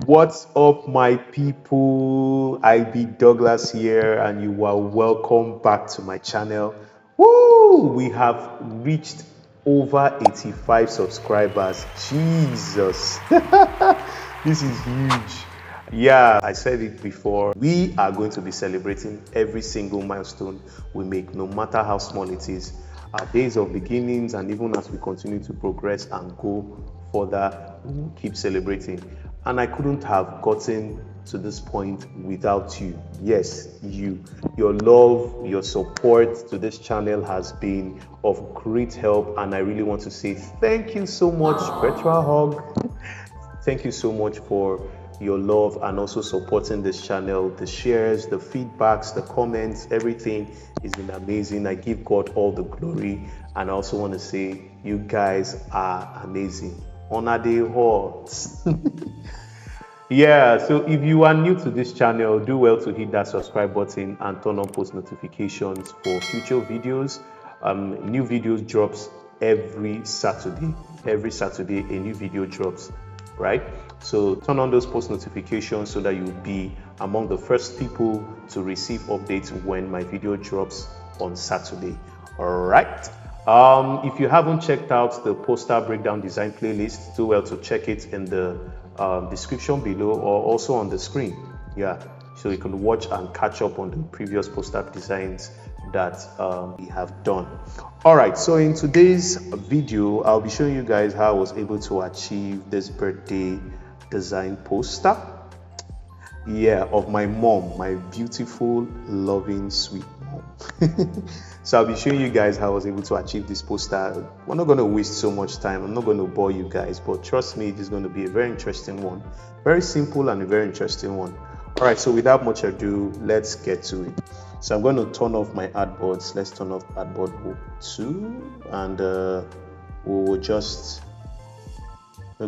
What's up, my people? IB Douglas here, and you are welcome back to my channel. Woo! We have reached over 85 subscribers. Jesus, this is huge. Yeah, I said it before. We are going to be celebrating every single milestone we make, no matter how small it is. Our days of beginnings, and even as we continue to progress and go further, we will keep celebrating. And I couldn't have gotten to this point without you. Yes, you. Your love, your support to this channel has been of great help, and I really want to say thank you so much. Virtual hug. Thank you so much for your love and also supporting this channel. The shares, the feedbacks, the comments, everything has been amazing. I give God all the glory, and I also want to say you guys are amazing. Honor the heart. Yeah, so if you are new to this channel, do well to hit that subscribe button and turn on post notifications for future videos. New videos drops every Saturday. Every Saturday, a new video drops, right? So turn on those post notifications so that you'll be among the first people to receive updates when my video drops on Saturday. All right. If you haven't checked out the poster breakdown design playlist, do well to check it in the description below or also on the screen. Yeah, so you can watch and catch up on the previous poster designs that we have done. All right, so in today's video, I'll be showing you guys how I was able to achieve this birthday design poster. Yeah, of my mom, my beautiful, loving, sweet mom. So I'll be showing you guys how I was able to achieve this poster. We're not going to waste so much time. I'm not going to bore you guys, but trust me, this is going to be a very interesting one. Very simple and a very interesting one. All right, so without much ado, let's get to it. So I'm going to turn off my artboards. Let's turn off artboard 2, and we're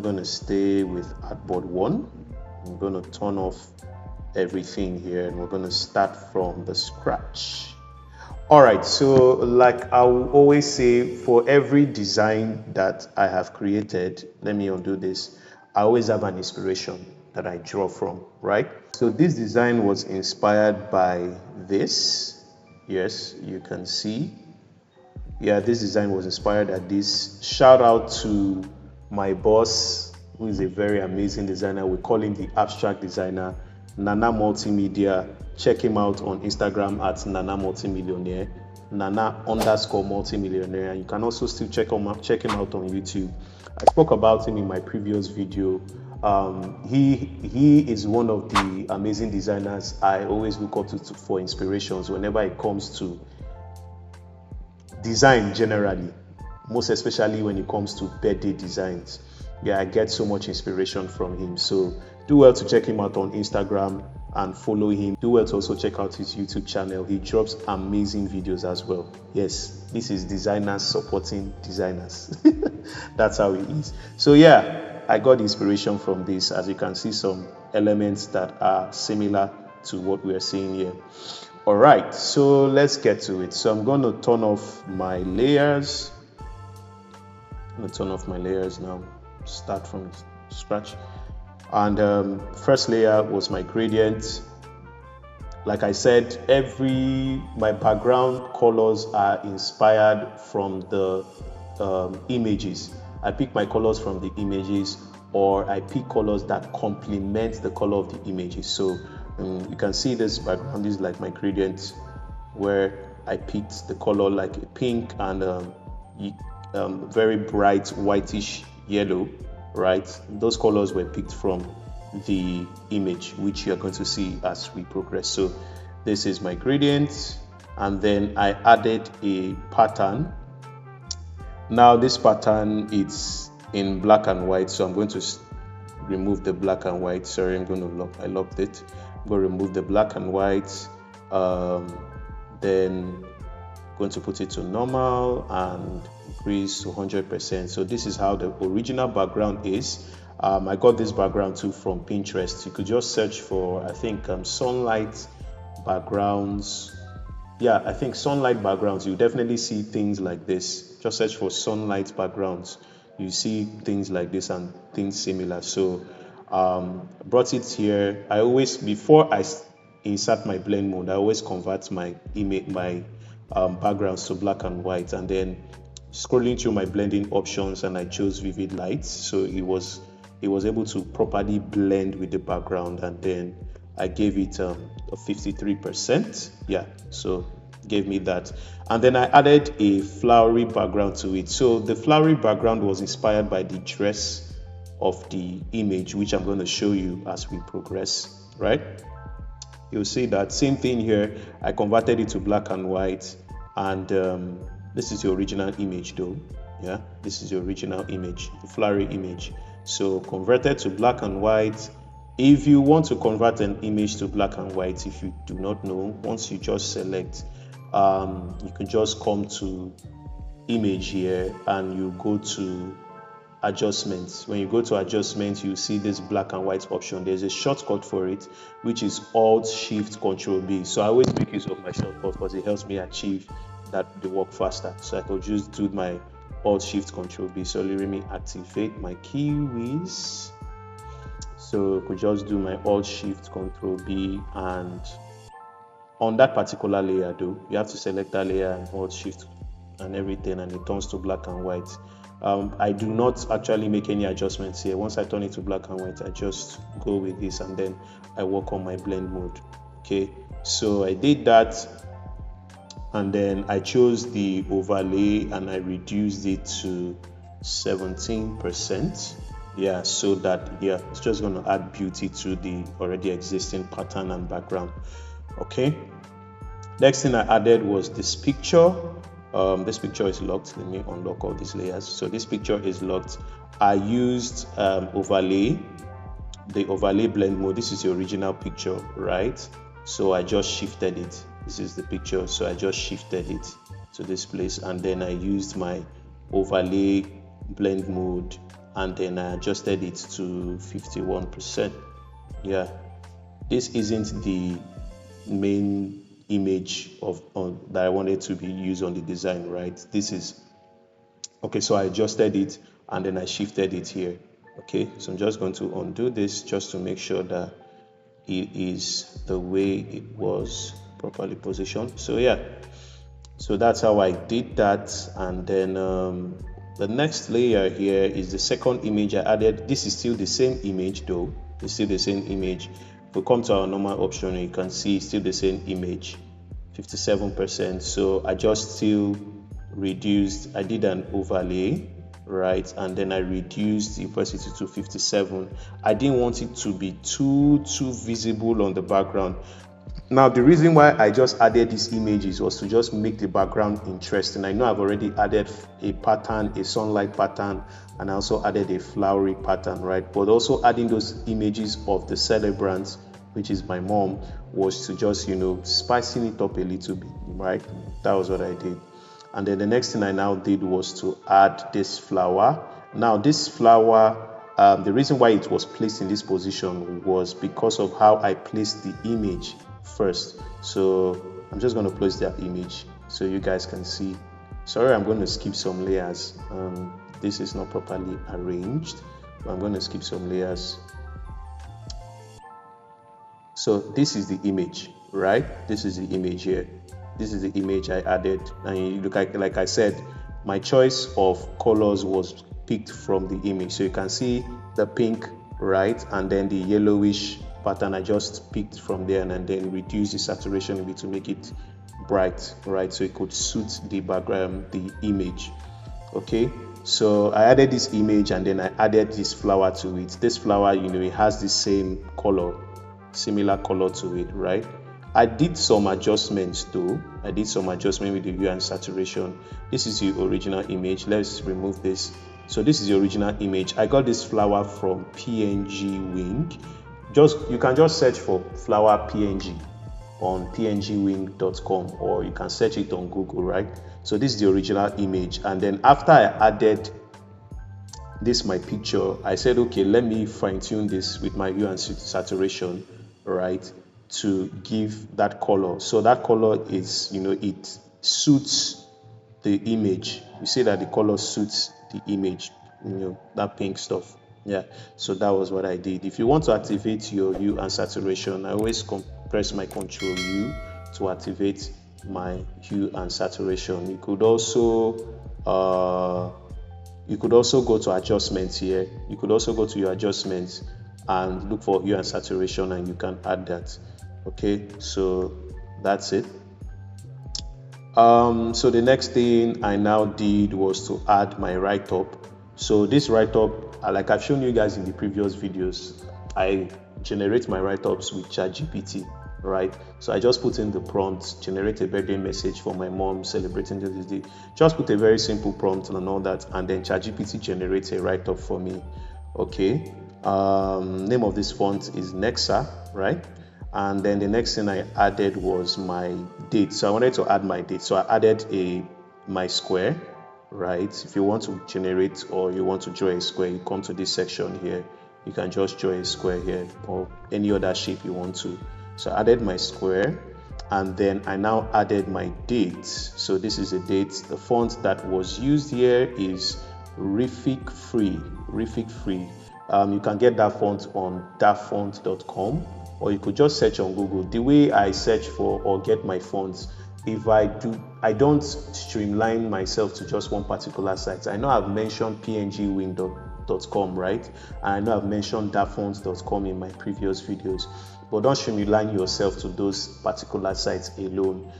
going to stay with artboard 1. I'm going to turn off everything here, and we're going to start from the scratch. All right, so like I will always say, for every design that I have created, let me undo this, I always have an inspiration that I draw from, right? So this design was inspired by this. Yes, you can see. Yeah, this design was inspired at this. Shout out to my boss, who is a very amazing designer. We call him the abstract designer, Nana Multimedia. Check him out on Instagram at Nana Multimillionaire, Nana_multimillionaire. You can also still check him out on YouTube. I spoke about him in my previous video. He is one of the amazing designers I always look up to for inspirations whenever it comes to design generally, most especially when it comes to birthday designs. Yeah, I get so much inspiration from him. So do well to check him out on Instagram and follow him. Do well to also check out his YouTube channel. He drops amazing videos as well. Yes, this is designers supporting designers. That's how it is. So yeah, I got inspiration from this. As you can see, some elements that are similar to what we are seeing here. All right, so let's get to it. So I'm going to turn off my layers. I'm going to turn off my layers now. Start from scratch. And first layer was my gradient. Like I said, my background colors are inspired from the images. I pick my colors from the images, or I pick colors that complement the color of the images. So you can see this background. This is like my gradient, where I picked the color like a pink and very bright whitish yellow, right? Those colors were picked from the image, which you're going to see as we progress. So this is my gradient, and then I added a pattern. Now this pattern is in black and white, so I'm going to remove the black and white. Sorry, I locked it. I'm going to remove the black and white, then going to put it to normal and increase to 100%. So this is how the original background is. I got this background too from Pinterest. You could just search for, I think, sunlight backgrounds. Yeah, I think sunlight backgrounds. You definitely see things like this. Just search for sunlight backgrounds. You see things like this and things similar. So Brought it here. I always, before I insert my blend mode, I always convert my image, my backgrounds to black and white, and then scrolling through my blending options, and I chose vivid lights, so it was able to properly blend with the background, and then I gave it a 53%. Yeah, so gave me that, and then I added a flowery background to it. So the flowery background was inspired by the dress of the image, which I'm going to show you as we progress, right? You'll see that same thing here. I converted it to black and white, and this is the original image though. Yeah, this is the original image, the flowery image. So converted to black and white. If you want to convert an image to black and white, if you do not know, once you just select, you can just come to image here, and you go to adjustments. When you go to adjustments, you see this black and white option. There's a shortcut for it, which is Alt Shift Control B. So I always make use of my shortcut because it helps me achieve that the work faster. So I could just do my Alt Shift Control B. So let me activate my keys. So I could just do my Alt Shift Control B, and on that particular layer though, you have to select that layer and Alt Shift and everything, and it turns to black and white. I do not actually make any adjustments here. Once I turn it to black and white, I just go with this, and then I work on my blend mode. Okay, so I did that, and then I chose the overlay, and I reduced it to 17%. Yeah, so that, yeah, it's just going to add beauty to the already existing pattern and background. Okay, next thing I added was this picture. This picture is locked. Let me unlock all these layers. So this picture is locked. I used overlay, the overlay blend mode. This is the original picture, right? So I just shifted it. This is the picture, so I just shifted it to this place, and then I used my overlay blend mode, and then I adjusted it to 51%. Yeah, this isn't the main image of that I wanted to be used on the design, right? This is okay, so I adjusted it, and then I shifted it here. Okay, so I'm just going to undo this just to make sure that it is the way it was properly positioned. So yeah, so that's how I did that. And then the next layer here is the second image I added. This is still the same image though. It's still the same image. If we come to our normal option, you can see it's still the same image, 57%. So I just still reduced, I did an overlay, right, and then I reduced the opacity to 57. I didn't want it to be too visible on the background. Now the reason why I just added these images was to just make the background interesting. I know I've already added a pattern, a sunlight pattern, and I also added a flowery pattern, right? But also adding those images of the celebrants, which is my mom, was to just, you know, spicing it up a little bit, right? That was what I did. And then the next thing I now did was to add this flower. Now this flower, the reason why it was placed in this position was because of how I placed the image first. So I'm just going to place that image so you guys can see. Sorry, I'm going to skip some layers. This is not properly arranged, but I'm going to skip some layers. So this is the image, right? This is the image here. This is the image I added, and you look like I said, my choice of colors was picked from the image. So you can see the pink, right, and then the yellowish pattern I just picked from there, and then reduce the saturation a bit to make it bright, right, so it could suit the background, the image. Okay, so I added this image, and then I added this flower to it. This flower, you know, it has the same color, similar color to it, right? I did some adjustments though. I did some adjustment with the hue and saturation. This is the original image. Let's remove this. So this is the original image. I got this flower from PNG Wing. You can just search for flower PNG on pngwing.com, or you can search it on Google, right? So this is the original image, and then after I added this my picture, I said, okay, let me fine-tune this with my hue and saturation, right, to give that color. So that color is, you know, it suits the image. You see that the color suits the image, you know, that pink stuff. Yeah, so that was what I did. If you want to activate your hue and saturation, I always press my Control U to activate my hue and saturation. You could also go to adjustments here. You could also go to your adjustments and look for hue and saturation, and you can add that. Okay, so that's it. So the next thing I now did was to add my write-up. So this write-up, like I've shown you guys in the previous videos, I generate my write-ups with ChatGPT, right? So I just put in the prompt, generate a birthday message for my mom celebrating this day. Just put a very simple prompt and all that, and then ChatGPT generates a write-up for me. Okay. Name of this font is Nexa, right? And then the next thing I added was my date. So I wanted to add my date. So I added my square, right? If you want to generate or you want to draw a square, you come to this section here. You can just draw a square here or any other shape you want to. So I added my square, and then I now added my date. So this is the date. The font that was used here is Rific Free. You can get that font on datfont.com, or you could just search on Google. The way I search for or get my fonts, I don't streamline myself to just one particular site. I know I've mentioned pngwing.com, right? And I know I've mentioned datfont.com in my previous videos, but don't streamline yourself to those particular sites alone.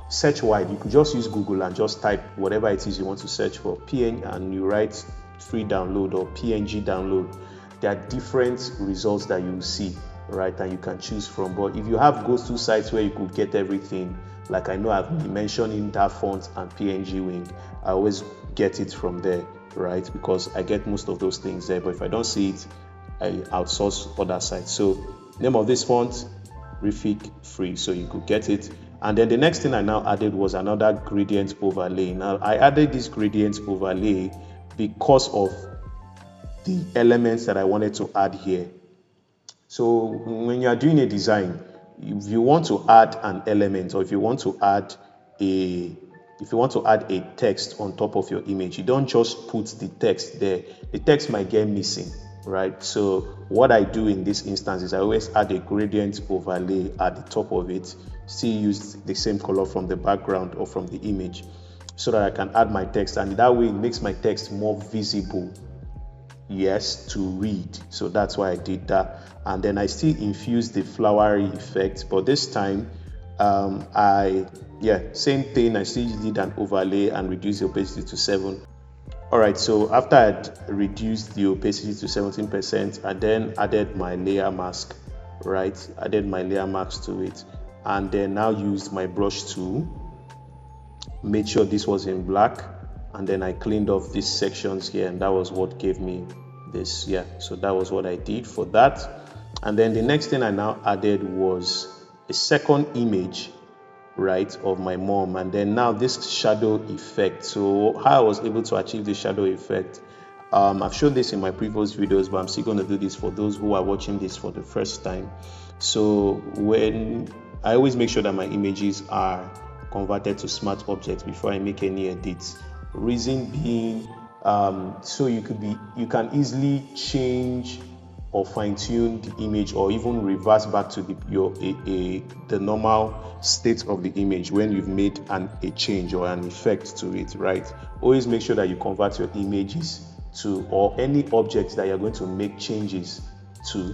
Search wide. You could just use Google and just type whatever it is you want to search for, PNG, and you write free download or PNG download. There are different results that you see, right, and you can choose from. But if you have go-to sites where you could get everything, like I know I've been mentioning that font and PNG Wing, I always get it from there, right, because I get most of those things there. But if I don't see it, I outsource other sites. So name of this font, Rific Free, so you could get it. And then the next thing I now added was another gradient overlay. Now I added this gradient overlay because of the elements that I wanted to add here. So when you are doing a design, if you want to add an element, or if you want to add a text on top of your image, you don't just put the text there. The text might get missing, right? So what I do in this instance is I always add a gradient overlay at the top of it, still use the same color from the background or from the image, so that I can add my text, and that way it makes my text more visible, yes, to read. So that's why I did that. And then I still infused the flowery effect, but this time same thing, I still did an overlay and reduced the opacity to 7. All right, so after I'd reduced the opacity to 17%, I then added my layer mask, right? Added my layer mask to it, and then now used my brush tool, made sure this was in black, and then I cleaned off these sections here, and that was what gave me this. Yeah, so that was what I did for that. And then the next thing I now added was a second image, right, of my mom, and then now this shadow effect. So how I was able to achieve the shadow effect, I've shown this in my previous videos, but I'm still going to do this for those who are watching this for the first time. So when I always make sure that my images are converted to smart objects before I make any edits. Reason being, so you can easily change or fine-tune the image, or even reverse back to the normal state of the image when you've made a change or an effect to it, right? Always make sure that you convert your images to, or any objects that you're going to make changes to,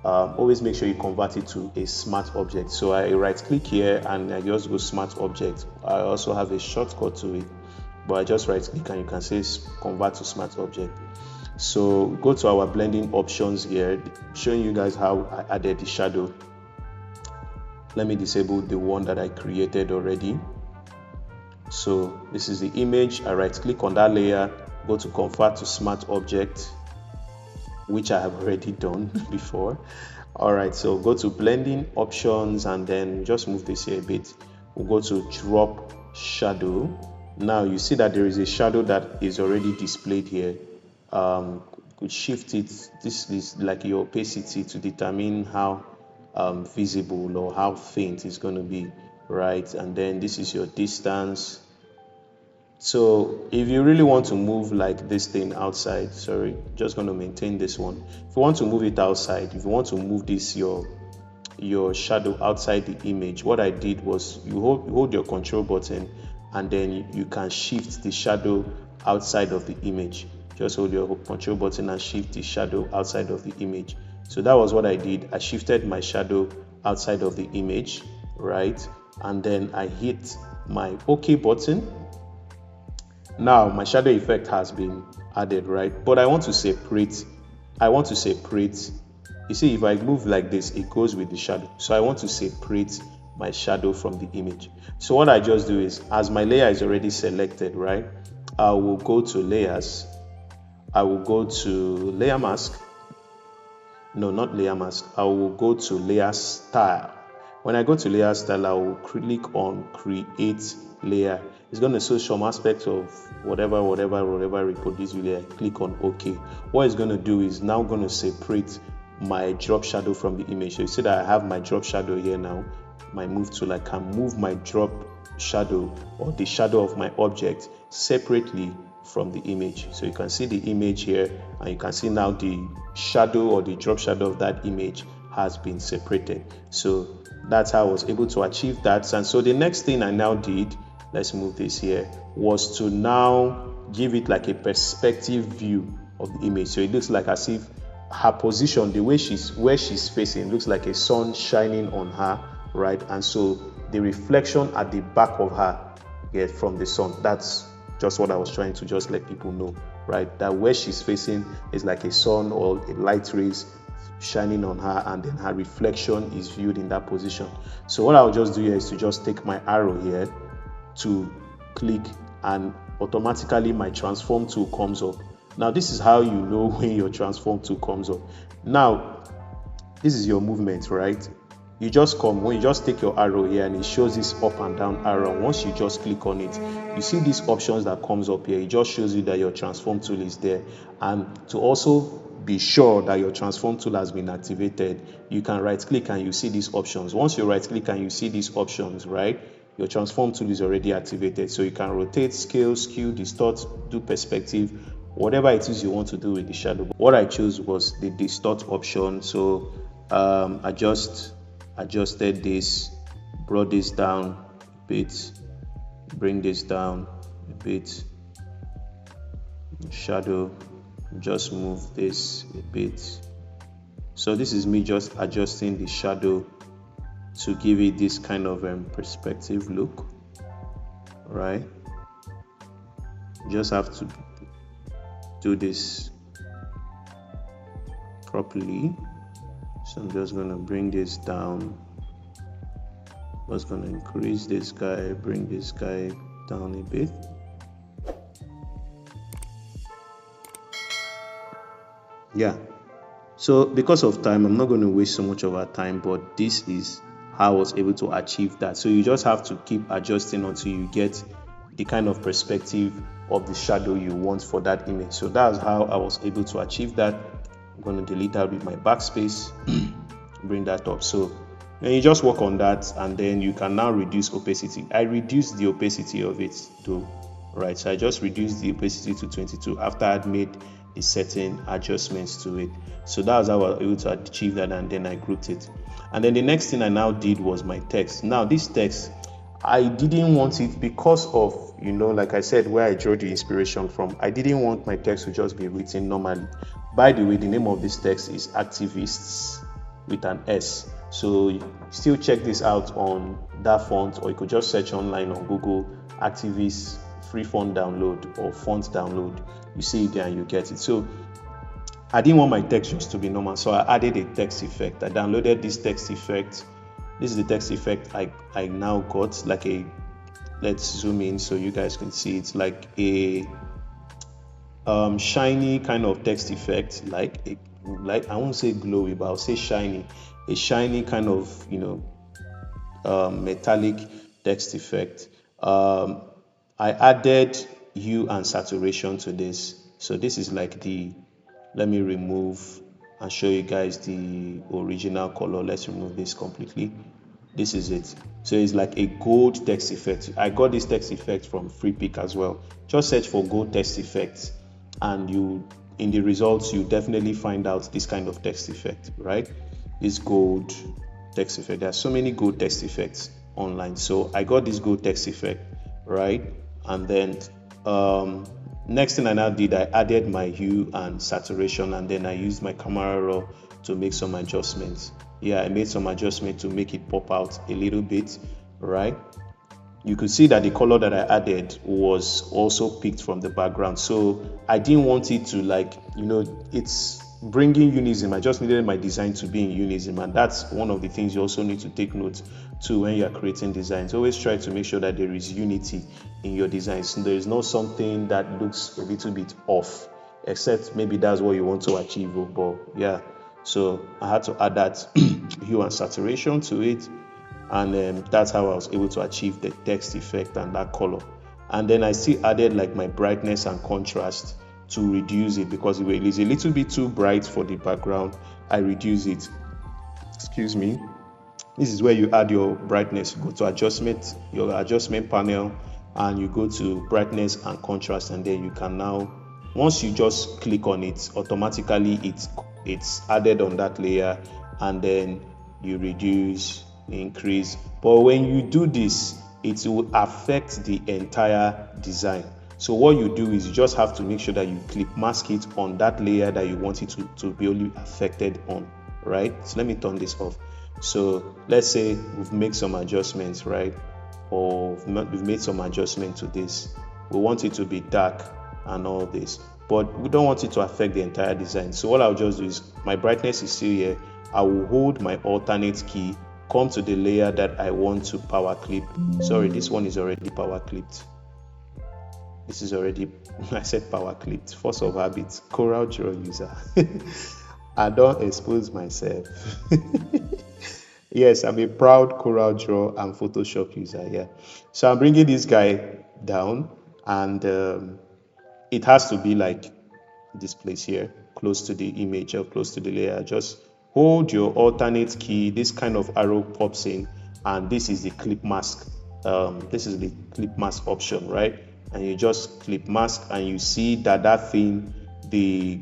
always make sure you convert it to a smart object. So I right click here and I just go smart object. I also have a shortcut to it, but I just right click and you can say convert to smart object. So go to our blending options here, showing you guys how I added the shadow. Let me disable the one that I created already. So this is the image. I right click on that layer, go to convert to smart object, which I have already done before. All right, so go to blending options and then just move this here a bit. We'll go to drop shadow. Now you see that there is a shadow that is already displayed here. Could shift it. This is like your opacity to determine how visible or how faint it's going to be, right? And then this is your distance. So if you really want to move like this thing outside, sorry, just going to maintain this one. If you want to move it outside, if you want to move this your shadow outside the image, what I did was you hold your control button, and then you can shift the shadow outside of the image. Just hold your control button and shift the shadow outside of the image. So that was what I did. I shifted my shadow outside of the image, right? And then I hit my OK button. Now my shadow effect has been added, right? But I want to separate. You see, if I move like this, it goes with the shadow. So I want to separate my shadow from the image. So what I just do is, as my layer is already selected, right? I will go to layers. I will go to layer mask. No, not layer mask. I will go to layer style. When I go to layer style, I will click on create layer. It's going to show some aspects of whatever reproduce layer. Click on OK. What it's going to do is now going to separate my drop shadow from the image. So you see that I have my drop shadow here now. My move tool, I can move my drop shadow or the shadow of my object separately from the image. So you can see the image here, and you can see now the shadow or the drop shadow of that image has been separated. So that's how I was able to achieve that. And so the next thing I now did, let's move this here, was to now give it like a perspective view of the image. So it looks like as if her position, the way where she's facing, looks like a sun shining on her, right? And so the reflection at the back of her, yeah, from the sun, that's just what I was trying to just let people know, right? That where she's facing is like a sun or a light rays shining on her, and then her reflection is viewed in that position. So what I'll just do here is to just take my arrow here to click, and automatically my transform tool comes up. Now this is how you know when your transform tool comes up. Now this is your movement, right? You just come, when you just take your arrow here and it shows this up and down arrow, once you just click on it, you see these options that comes up here. It just shows you that your transform tool is there. And to also be sure that your transform tool has been activated, you can right click and you see these options. Once you right click and you see these options, right, your transform tool is already activated. So you can rotate, scale, skew, distort, do perspective, whatever it is you want to do with the shadow. What I chose was the distort option. So I just adjusted this, brought this down a bit, bring this down a bit, shadow, just move this a bit. So this is me just adjusting the shadow to give it this kind of perspective look, right? You just have to do this properly. So I'm just going to bring this down. I'm just going to increase this guy, bring this guy down a bit. Yeah. So because of time, I'm not going to waste so much of our time, but this is how I was able to achieve that. So you just have to keep adjusting until you get the kind of perspective of the shadow you want for that image. So that's how I was able to achieve that. I'm going to delete that with my backspace, bring that up. So then you just work on that, and then you can now reduce opacity. I reduced the opacity of it though, right? So I just reduced the opacity to 22 after I'd made the certain adjustments to it. So that's how I was able to achieve that, and then I grouped it. And then the next thing I now did was my text. Now this text, I didn't want it because of, like I said, where I drew the inspiration from. I didn't want my text to just be written normally. By the way, the name of this text is Activists with an S. So still check this out on that font, or you could just search online on Google Activists free font download or font download. You see it there and you get it. So I didn't want my text just to be normal, so I added a text effect. I downloaded this text effect. This is the text effect I now got, like let's zoom in so you guys can see. It's like a shiny kind of text effect, like I won't say glowy, but I'll say shiny. A shiny kind of metallic text effect. I added hue and saturation to this. So this is like let me remove and show you guys the original color. Let's remove this completely. This is it. So it's like a gold text effect. I got this text effect from FreePic as well. Just search for gold text effects, and you, in the results, you definitely find out this kind of text effect, right? This gold text effect. There are so many gold text effects online. So I got this gold text effect, right? And then next thing I now did, I added my hue and saturation, and then I used my camera raw to make some adjustments. Yeah, I made some adjustment to make it pop out a little bit, right? You could see that the color that I added was also picked from the background. So I didn't want it to, like, it's bringing unism. I just needed my design to be in unism. And that's one of the things you also need to take note to when you're creating designs. Always try to make sure that there is unity in your designs. There is not something that looks a little bit off, except maybe that's what you want to achieve. But yeah, so I had to add that hue and saturation to it, and that's how I was able to achieve the text effect and that color. And then I still added like my brightness and contrast to reduce it, because it is a little bit too bright for the background. I reduce it. Excuse me. This is where you add your brightness. You go to adjustment, your adjustment panel, and you go to brightness and contrast, and then you can now, once you just click on it, automatically it's added on that layer, and then you reduce, increase. But when you do this, it will affect the entire design. So what you do is you just have to make sure that you clip mask it on that layer that you want it to be only affected on, right? So let me turn this off. So let's say we've made some adjustments, right? Or we've made some adjustment to this. We want it to be dark and all this, but we don't want it to affect the entire design. So what I'll just do is, my brightness is still here. I will hold my alternate key, come to the layer that I want to power clip. Sorry, this one is already power clipped. This is already, I said power clipped, force of habit, Coral Draw user. I don't expose myself. Yes, I'm a proud Coral Draw and Photoshop user. Yeah. So I'm bringing this guy down, and it has to be like this place here, close to the image or close to the layer. Just hold your alternate key. This kind of arrow pops in, and this is the clip mask. This is the clip mask option, right? And you just clip mask, and you see that thing, the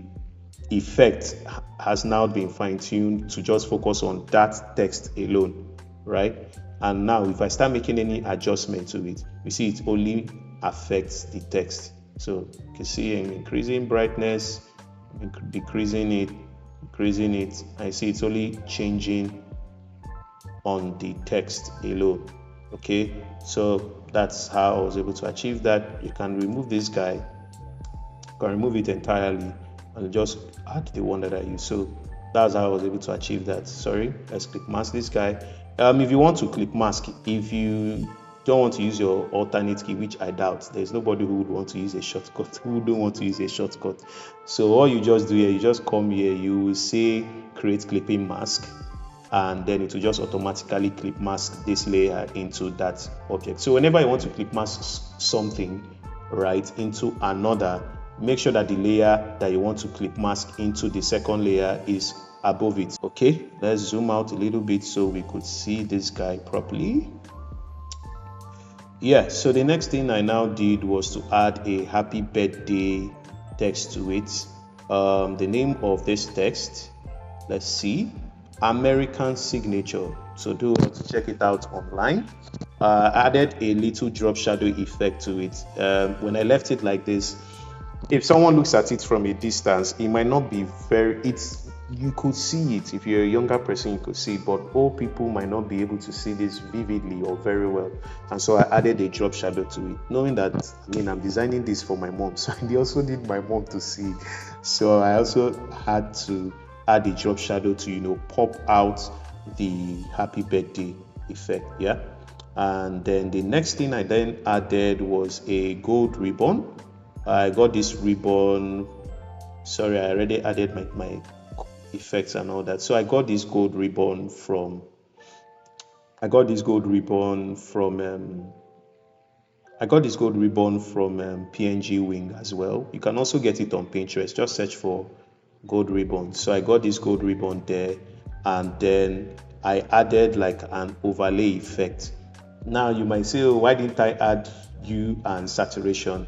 effect has now been fine-tuned to just focus on that text alone, right? And now if I start making any adjustment to it, you see it only affects the text. So you can see I'm increasing brightness, decreasing it, increasing it. I see it's only changing on the text alone. Okay, so that's how I was able to achieve that. You can remove this guy, you can remove it entirely, and just add the one that I use. So that's how I was able to achieve that. Sorry, let's click mask this guy. If you want to click mask, if you don't want to use your alternate key, which I doubt, there's nobody who would want to use a shortcut, who don't want to use a shortcut. So all you just do here, you just come here, you will say create clipping mask, and then it will just automatically clip mask this layer into that object. So whenever you want to clip mask something, right, into another, make sure that the layer that you want to clip mask into, the second layer, is above it. Okay, let's zoom out a little bit so we could see this guy properly. Yeah, so the next thing I now did was to add a happy birthday text to it. The name of this text, let's see, American Signature. So do want to check it out online. Added a little drop shadow effect to it. When I left it like this, if someone looks at it from a distance, it might not be you could see it. If you're a younger person, you could see it, but old people might not be able to see this vividly or very well. And so I added a drop shadow to it, knowing that, I'm designing this for my mom, so I also need my mom to see. So I also had to add a drop shadow to, pop out the happy birthday effect. Yeah. And then the next thing I then added was a gold ribbon. I got this ribbon. Sorry, I already added my effects and all that. So I got this gold ribbon from PNG Wing as well. You can also get it on Pinterest. Just search for gold ribbon. So I got this gold ribbon there, and then I added like an overlay effect. Now you might say, oh, why didn't I add hue and saturation?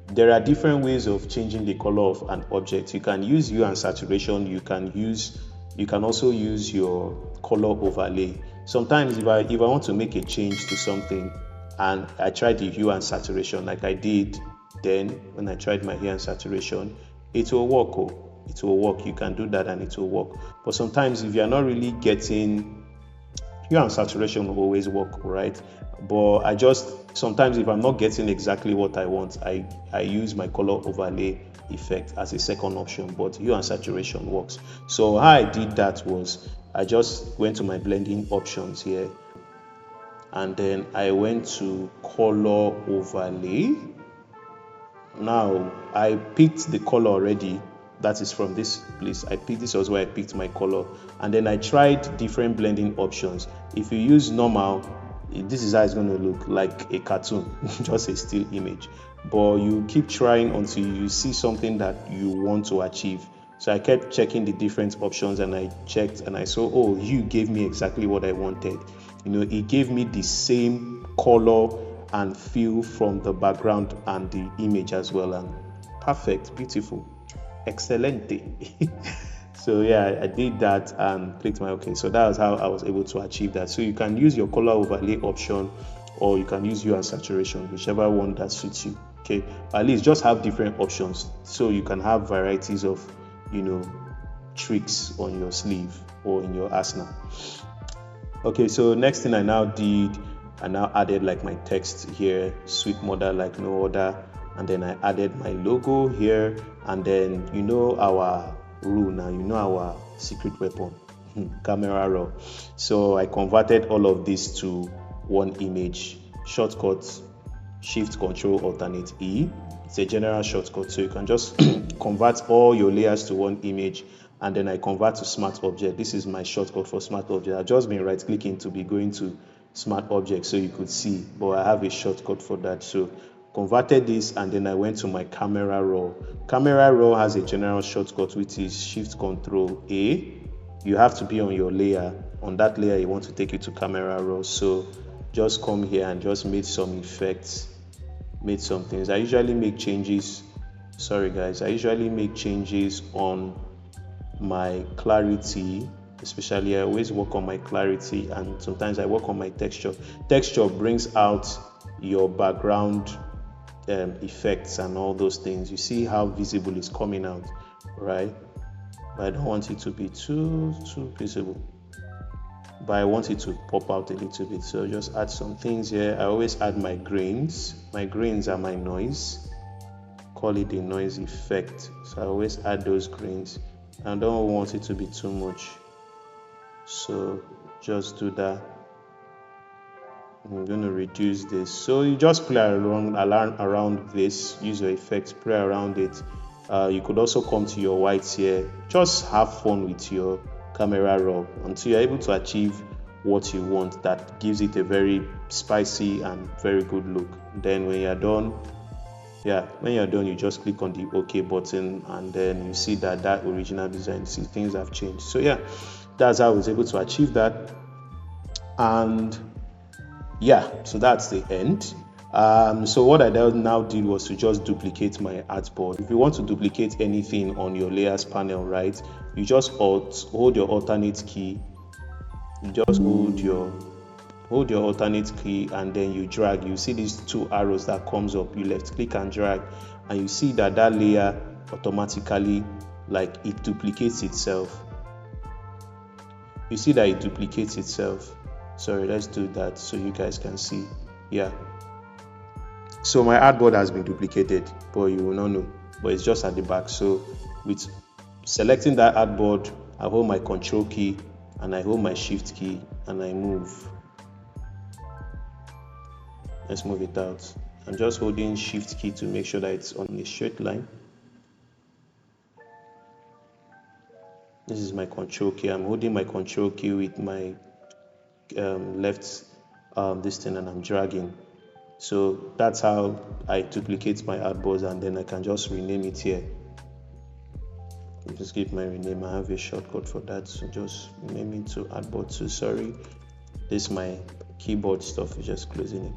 There are different ways of changing the color of an object. You can use hue and saturation. You can also use your color overlay. Sometimes if I want to make a change to something and I tried the hue and saturation like I did then when I tried my hue and saturation, it will work. Oh, it will work. You can do that and it will work. But sometimes if you're not really getting hue and saturation will always work, right? But I just sometimes if I'm not getting exactly what I want, I use my color overlay effect as a second option, but hue and saturation works. So how I did that was I just went to my blending options here and then I went to color overlay. Now I picked the color already, that is from this place. I picked this was where I picked my color, and then I tried different blending options. If you use normal, this is how it's going to look like a cartoon, just a still image. But you keep trying until you see something that you want to achieve. So I kept checking the different options and I checked and I saw, oh, hue gave me exactly what I wanted. It gave me the same color and feel from the background and the image as well. And perfect, beautiful, excelente. So yeah, I did that and clicked my OK. So that was how I was able to achieve that. So you can use your color overlay option or you can use hue and saturation, whichever one that suits you. Okay, at least just have different options so you can have varieties of tricks on your sleeve or in your arsenal. Okay, so next thing I now did, I now added like my text here, sweet mother like no other, and then I added my logo here, and then our rule now, our secret weapon, camera raw. So I converted all of this to one image. Shortcut Shift Control Alternate E. It's a general shortcut, so you can just convert all your layers to one image, and then I convert to Smart Object. This is my shortcut for Smart Object. I've just been right clicking to be going to Smart Object so you could see, but I have a shortcut for that. So converted this and then I went to my Camera Raw. Camera Raw has a general shortcut which is Shift Control A. You have to be on your layer. On that layer you want to take it to Camera Raw. So just come here and just made some effects, made some things. I usually make changes. Sorry guys, I usually make changes on my clarity, especially I always work on my clarity, and sometimes I work on my texture. Texture brings out your background effects and all those things. You see how visible it's coming out, right? But I don't want it to be too visible, but I want it to pop out a little bit. So just add some things here. I always add my grains. My grains are my noise. Call it the noise effect. So I always add those grains. I don't want it to be too much, so just do that. I'm going to reduce this. So you just play around this, use your effects, play around it. You could also come to your whites here. Just have fun with your camera raw until you're able to achieve what you want that gives it a very spicy and very good look. Then when you're done, you just click on the OK button and then you see that original design, see things have changed. So yeah, that's how I was able to achieve that. And yeah, so that's the end. So what I now did was to just duplicate my artboard. If you want to duplicate anything on your layers panel, right, you just hold your alternate key. You just hold your alternate key and then you drag. You see these two arrows that comes up, you left click and drag, and you see that layer automatically, like, it duplicates itself. You see that it duplicates itself. Sorry, let's do that so you guys can see. Yeah, so my artboard has been duplicated, but you will not know, but it's just at the back. So with selecting that artboard, I hold my control key and I hold my shift key and I move. Let's move it out. I'm just holding shift key to make sure that it's on a straight line. This is my control key. I'm holding my control key with my left this thing and I'm dragging. So that's how I duplicate my artboards, and then I can just rename it here. Just give my rename. I have a shortcut for that, so just name it to Artboard 2. Sorry, this my keyboard stuff is just closing it.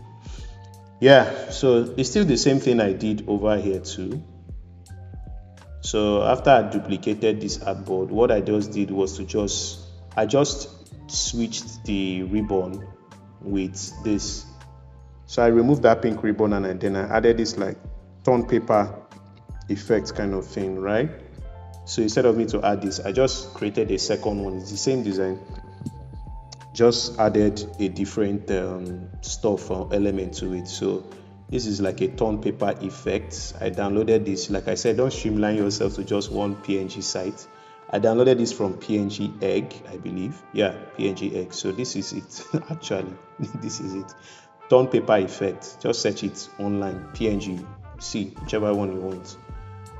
Yeah, so it's still the same thing I did over here too. So after I duplicated this artboard, what I just did was to I just switched the ribbon with this. So I removed that pink ribbon and then I added this like torn paper effect kind of thing, right? So instead of me to add this, I just created a second one. It's the same design, just added a different stuff or element to it. So this is like a torn paper effect. I downloaded this. Like I said, don't streamline yourself to just one PNG site. I downloaded this from PNG Egg, I believe. Yeah, PNG Egg. So this is it. Actually, this is it. Torn paper effect. Just search it online. PNG. See whichever one you want.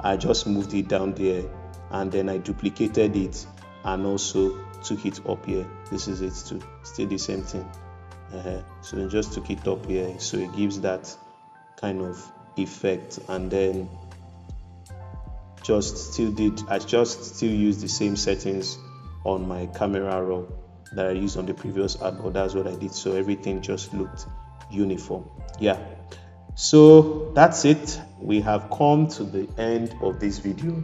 I just moved it down there and then I duplicated it and also took it up here. This is it too. Still the same thing. So I just took it up here, so it gives that kind of effect. And then I just still used the same settings on my camera raw that I used on the previous artboard. That's what I did, so everything just looked uniform. Yeah, so that's it. We have come to the end of this video.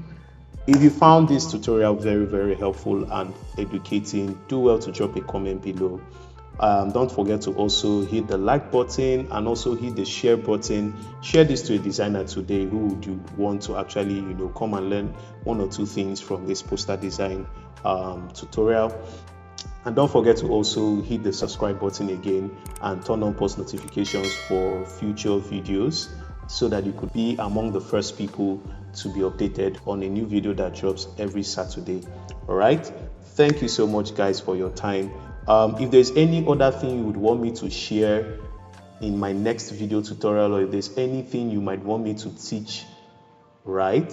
If you found this tutorial very helpful and educating, do well to drop a comment below. Don't forget to also hit the like button and also hit the share button. Share this to a designer today who would you want to actually come and learn one or two things from this poster design tutorial. And don't forget to also hit the subscribe button again and turn on post notifications for future videos so that you could be among the first people to be updated on a new video that drops every Saturday. All right, thank you so much guys for your time. If there's any other thing you would want me to share in my next video tutorial, or if there's anything you might want me to teach, right,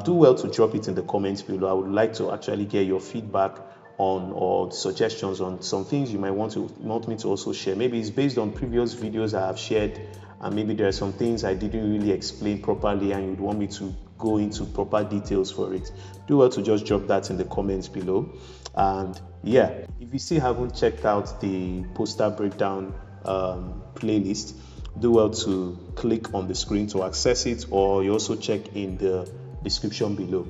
do well to drop it in the comments below. I would like to actually get your feedback on or suggestions on some things you might want me to also share. Maybe it's based on previous videos I have shared, and maybe there are some things I didn't really explain properly and you'd want me to go into proper details for it. Do well to just drop that in the comments below. And yeah, if you still haven't checked out the poster breakdown playlist, do well to click on the screen to access it, or you also check in the description below.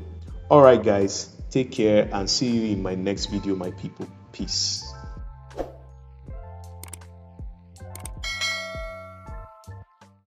All right guys, take care and see you in my next video, my people. Peace.